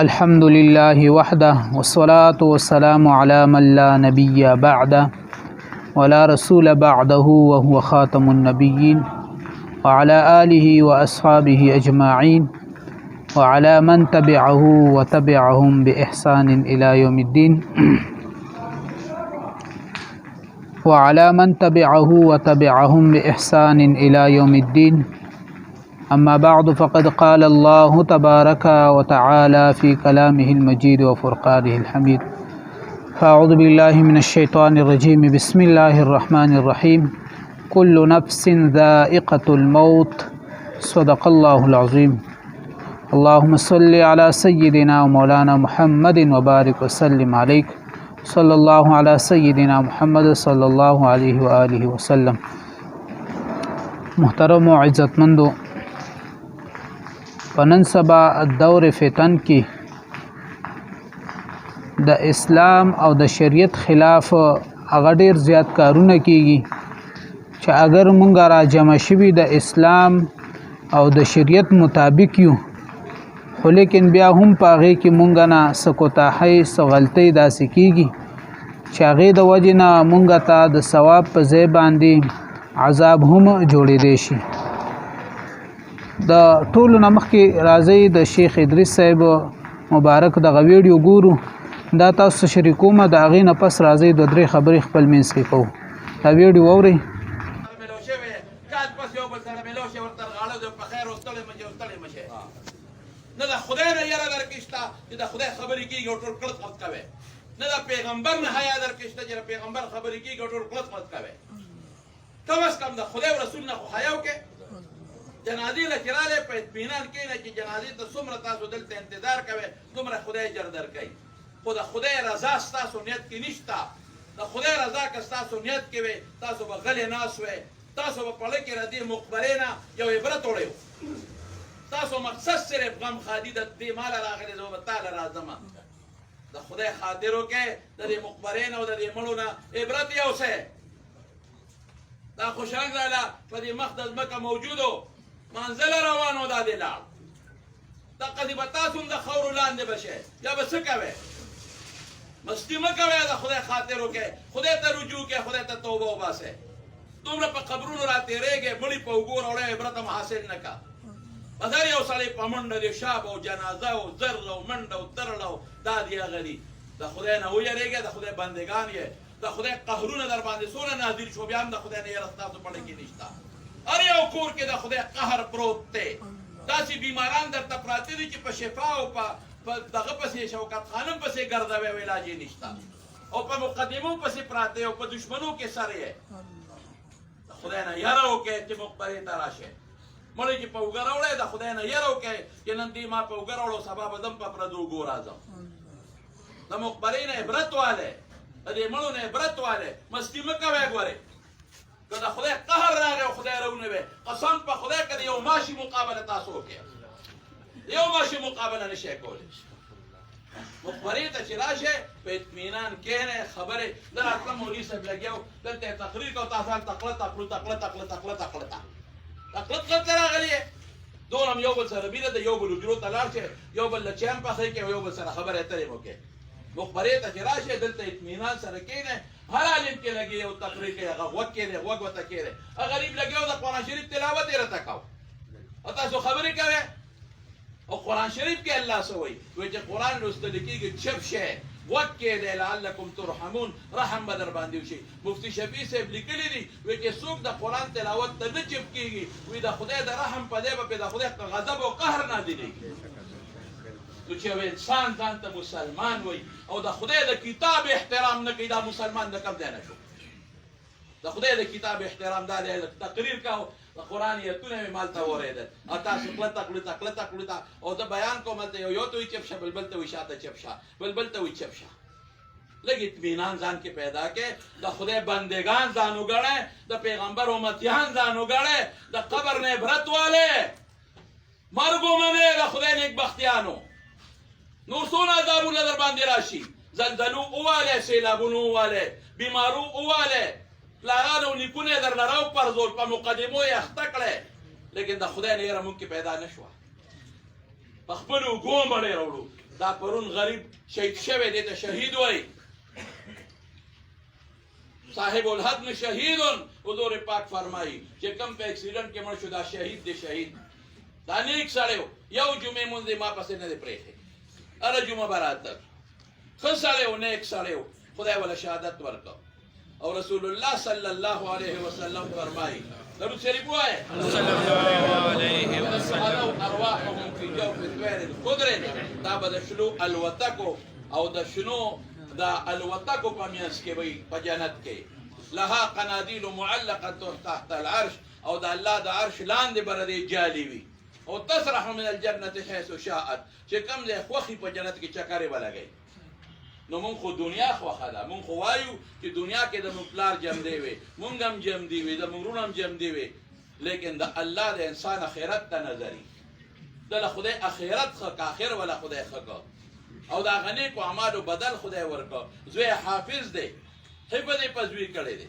الحمد لله وحده والصلاة والسلام على من لا نبي بعده ولا رسول بعده وهو خاتم النبيين وعلى آله وأصحابه أجمعين وعلى من تبعه وتبعهم بإحسان إلى يوم الدين وعلى من تبعه وتبعهم بإحسان إلى يوم الدين أما بعد فقد قال الله تبارك وتعالى في كلامه المجيد وفرقانه الحميد فأعوذ بالله من الشيطان الرجيم بسم الله الرحمن الرحيم كل نفس ذائقة الموت صدق الله العظيم اللهم صل على سيدنا ومولانا محمد وبارك وسلم عليك صلى الله على سيدنا محمد صلى الله عليه وآله وسلم. محترم و عزتمندو، په نن سبا دور فتن کې د اسلام او د شریعت خلاف هغه ډیر زیات کارونه کیږي چې اگر مونږ را جمع شوي د اسلام او د شریعت مطابق یو، خو لیکن بیا هم په هغې کې مونږ نه څه کوتاهۍ څه غلطۍ داسې کیږي چې هغې د وجې نه مونږ ته د ثواب په ځای باندې عذاب هم جوړېدی شي. د ټولو نه مخکې راځئ د شیخ ادریس صاحب مبارک دغه ویډیو ګورو، دا تاسو شریکوم، د هغې نه پس راځئ دوه درې خبرې خپل منځ کې کوو. دا ویډیو واورئ. نه د خدای نه یره درکې شته چې د خدای خبرې کېږي او ټول کړت قط کوې، نه د پیغمبر نه حیا درکې شته چې د پیغمبر خبرې کېږي او ټول کړت قط کوې. کم از کم د خدای او رسول نه خو حیا وکړې. جنازې له چې راغلی په اطمینان کښېنه چې جنازې ته څومره تاسو دلته انتظار کوئ دومره خدای اجر درکوي، خو د خدای رضا ستاسو نیت کې نشته. د خدای رضا که ستاسو نیت کې وی تاسو به غلې ناست وی، تاسو به په لکې د دې مقبرې نه یو عبرت وړی و. تاسو مقصد صرف غم خادي د دې ماله راغلی زه به تاله راځم. د خدای خاطر وکړئ، د دې مقبرې نه او د دې مړو نه عبرت یوسئ. دا خوشحال راله په دې مخ د ځمکه موجودو منزله روانو دا دې لاړ، دقسې به تاسو هم د خاورو لاندې به شئ. یا به څه کوئ؟ مستي مه کوئ، د خدای خاطر وکړئ، خدای ته رجوع کړئ، خدای ته توبه وباسئ. دومره په قبرونو را تېرېږئ، مړي په اوږو راوړئ، عبرت هم حاصل نه که. بس هر یو سړی په منډه دی، شاب او جنازه او زرل او منډه او ترل او دا دی هغه دي. د خدای نه ویرېږئ، د خدای بندګان یې، د خدای قهرونه در باندې څونه نازل شو، بیا هم د خدای نه یره ستاسو په کې نشته. هر یو کور کې د خدای قهر پروت دی. داسې بیماران درته پراته دي چې په شفا او په دغه پسې شوکت خانم پسې ګرځوي او علاج یې نشته، او په مقدمو پسې پراته او په دشمنو کې سر یې. د خدای نه یره وکړئ چې مقبرې ته راشئ. مړی چې په اوږه راوړی، د خدای نه یره وکړئ چې نن دې ما په اوږه راوړو، سبا به زم په پردو اوږو راځم. د مقبرې نه عبرت والئ، د دې مړو نه عبرت والئ. مستي مه کوئ. ګورئ، که د خدای قهر راغی او خدای راونوی، قسم په خدای که د یو ماشي مقابله تاسو وکړئ، د یو ماشي مقابله نشئ کولی. مقبرې ته چې راشئ په اطمینان کښېنئ. خبرې زه راتلم مولوي صاحب لګیا و، دلته یې تقریر کو، تاسو هلته تقله تقلو تقله تقله تقله تقله تقلت غلطه راغلی یې. دونه هم یو بل سره مینه ده، یو بل حجرو ته لاړ شئ، یو بل له چای هم پخوئ کړئ او یو بل سره خبرې اترې مو وکړئ. مقبرې ته چې راشئ دلته اطمینان سره کښېنئ. هر عالم کې لګي یو تقریر کوي، هغه غوږ کښېنئ، غوږ ورته کښېنئ. هغه غریب لګیا و د قرآن شریف تلاوت یې راته کو، او تاسو خبرې کوئ. او قرآن شریف کې الله څه وایي؟ وایي چې قرآن لوستل کېږي، چپ شئ، غوږ کښېنئ، لعلکم ترحمون، رحم به در باندې وشي. مفتي شفیع صاحب لیکلي دي، وایي چې څوک د قرآن تلاوت ته نه چپ کېږي، وایي د خدای د رحم په دی به پرې د خدای غضب او قهر نازلېږي. نو چې یو انسان ځان ته مسلمان وایي او د خدای د کتاب احترام نه کوي، دا مسلمان د کوم ځای نه شو؟ د خدای د کتاب احترام دا دی. تقریر کو، د قرآن ایتونه مې مالته واورېدل، او تاسو کلته کلته کلته کلته، او زه بیان کوم هلته یو ته وایي چپ شه، بلبل ته وایي شاته چپ شه، بلبل ته وایي چپ شه. لږ اطمینان ځان کې پیدا کړئ. د خدای بندګان ځان وګڼئ، د پیغمبر امتیان ځان وګڼئ، د قبر نه عبرت والئ. مرګ ومنئ د خدای نیکبختیانو. نور څونه عذابونه در باندې راشي، زلزلو ووالئ، سیلابونو ووالئ، بیمارو ووالئ، پلارانو نیکونه در نه راوپرځول، په مقدمو یې اخته کړئ، لیکن د خدای نه یره مونږ کې پیدا نه شوه. په خپلو اوږو مړی راوړو. دا پرون غریب شهید شوی دی ته شهید وایي. صاحب الحد شهید حضور پاک فرمایي چې کوم په اکسیډنټ کې مړ شو دا شهید دی. شهید دا نیک سړی و. یو جمعې مونځ ما پسې نه دی پرېښی. هره جمعه به راتلل. ښه سړی و، نیک سړی و، خدای وله شهادت ورکړ. او رسول الله صلی الله علیه وسلم فرمایي درود شریف وایه صلی الله علیه وسلم ارواحهم فی جوف الطیر الخضر. دا به د شنو الوتکو او د شنو د الوتکو په منځ کې وي په جنت کې. لها قنادیل معلقه تحت العرش. او د الله د عرش لاندې به د دې جالي وي. او تسرح من الجنة حيث شاءت. چې کوم ځای خوښي په جنت کې چکرې به لګوي. نو مونږ خو دنیا خوښه ده. مونږ خو وایو چې دنیا کې د مونږ پلار جمدی وي، مونږ هم جمدي وي، د مونږ وروڼه هم جمدي وي. لیکن د الله د انسان اخرت ته نظري. دله خدای اخرت ښه که، آخر وله خدای ښه که. او د هغه نیکو اعمالو بدل خدای ورکړه. زوی حافظ دی، حفظ یې په زوی کړی دی.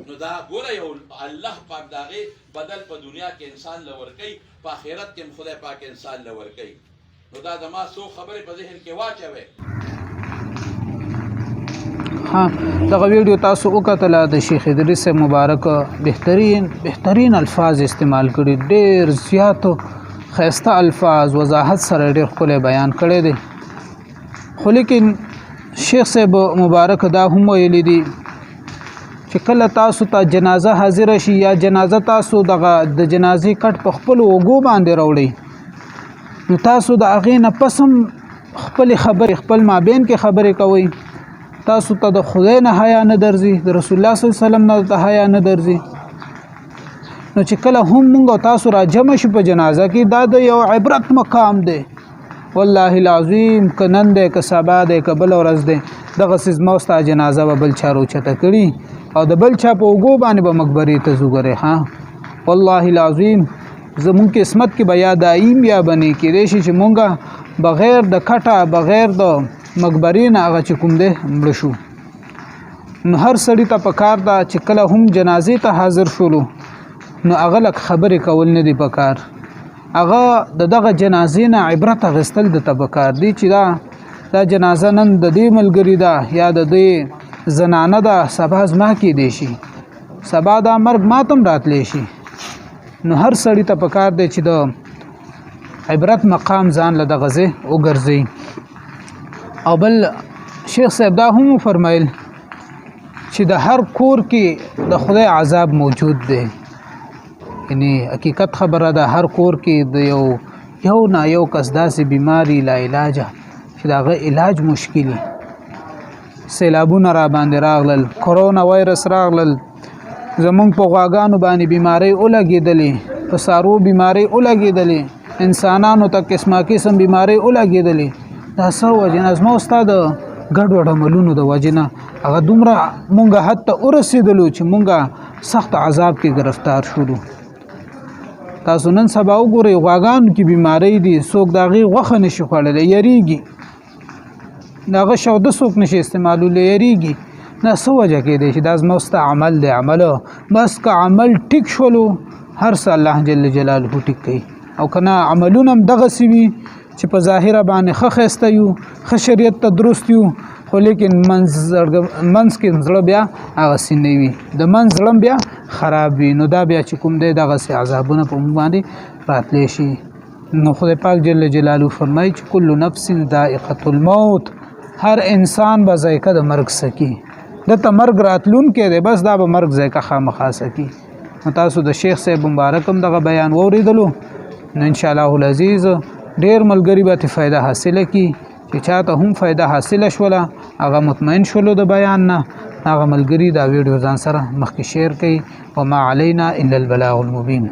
نو دا ګوره یو الله پاک د هغې بدل په دنیا کې انسان له ورکوي، په آخرت کې هم خدای پاک انسان له ورکوي. نو دا زما څو خبرې په ذهن کې واچوئ. ها دغه ویډیو تاسو وکتله. د شیخ ادریس مبارک بهترین الفاظ استعمال کړي، ډېر زیات ښایسته الفاظ وضاحت سره ډېر ښکلی بیان کړی دی. خو لیکن شیخ صاحب مبارک دا هم ویلی دي چې کله تاسو ته جنازه حاضره شي یا جنازه تاسو دغه د جنازې کټ په خپلو اوږو باندې راوړئ، نو تاسو د هغې نه پس هم خپلې خبرې خپل مابین کې خبرې کوئ. تاسو ته د خدای نه حیا نه درځي، د رسول الله صلی الله علیه وسلم نه ته حیا نه درځي. نو چې کله هم موږ او تاسو را جمع شو په جنازه کې، دا د یو عبرت مقام دی. والله العظیم که نن دی که سبا دی که بله ورځ دی، دغسې زما ستا جنازه به بل چا راوچته کړي او د بل چا په اوږو باندې به مقبرې ته ځو. ګورې ها والله العظیم زمونږ قسمت کې به یا دایم یا بنې کېدی شي چې مونږ بغیر د کټه بغیر د مقبرې نه هغه چې کوم دی مړه شو. نو هر سړي ته پکار ده چې کله هم جنازې ته حاضر شولو نو هغه لږ خبرې کول نه دي پکار. هغه د دغه جنازې نه عبرت اخیستل د ته پکار دي چې دا جنازه نن د دې ملګري ده یا د دې زنانه ده، سبا زما کېدی شي، سبا دا مرګ ماتم راتلی شي. نو هر سړي ته پکار دی چې د عبرت مقام ځان له دغه ځای وګرځي. او بل شیخ صاحب دا هم فرمایل چې د هر کور کې د خدای عذاب موجود دی. یعنی حقیقت خبره ده، هر کور کې د یو نه یو کس داسې بیماری لا علاجه چې د هغه علاج مشکلي. سیلابونه را باندې راغلل، کرونا وایرس راغلل، زمونږ په غواګانو باندې بیماری ولګېدلې، په څاروو بیماری ولګېدلې، انسانانو ته قسمه قسم بیماری ولګېدلې. دا څه وجې نه زما ستا د ګډوډ عملونو د وجې نه هغه دومره مونږ حد ته ورسېدلو چې مونږ سخت عذاب کې ګرفتار شولو. تاسو نن سبا وګورئ غواګانو کې بیماری دي، څوک د هغې غوښه نشي خوړلی، یریږي، د هغه شوده څوک نشي استعمالولی، یریږي. دا څه وجه کېدی چې دا زما ستا عمل دی. عمل بس که عمل ټیک شولو هر څه الله جل جلاله ټیک کوي. او که نه عملونه هم دغسې وي چې په ظاهره باندې ښه ښایسته یو، ښه شریعت ته درست یو، خو لیکن منځ کې زړه بیا هغسې نه وي، د منځ زړه بیا خراب وي. نو دا بیا چې کوم دی دغسې عذابونه په موږ باندې راتلی شي. نو خدای پاک جل جلاله فرمایي چې کل نفس ذائقة الموت، هر انسان به ذایقه د مرګ سکي. دته مرګ راتلونکی دی، بس دا به مرګ ذایقه خامخا سکي. نو تاسو د شیخ صاحب مبارک هم دغه بیان واورېدلو، نو انشاءالله العزیز ډېر ملګري به ترې فایده حاصله کړي. چې چاته هم فایده حاصله شوله هغه مطمئن شولو د بیان نه، هغه ملګري دا ویډیو ځان سره مخکې شیر کړي. وما علینا الا البلاغ المبین.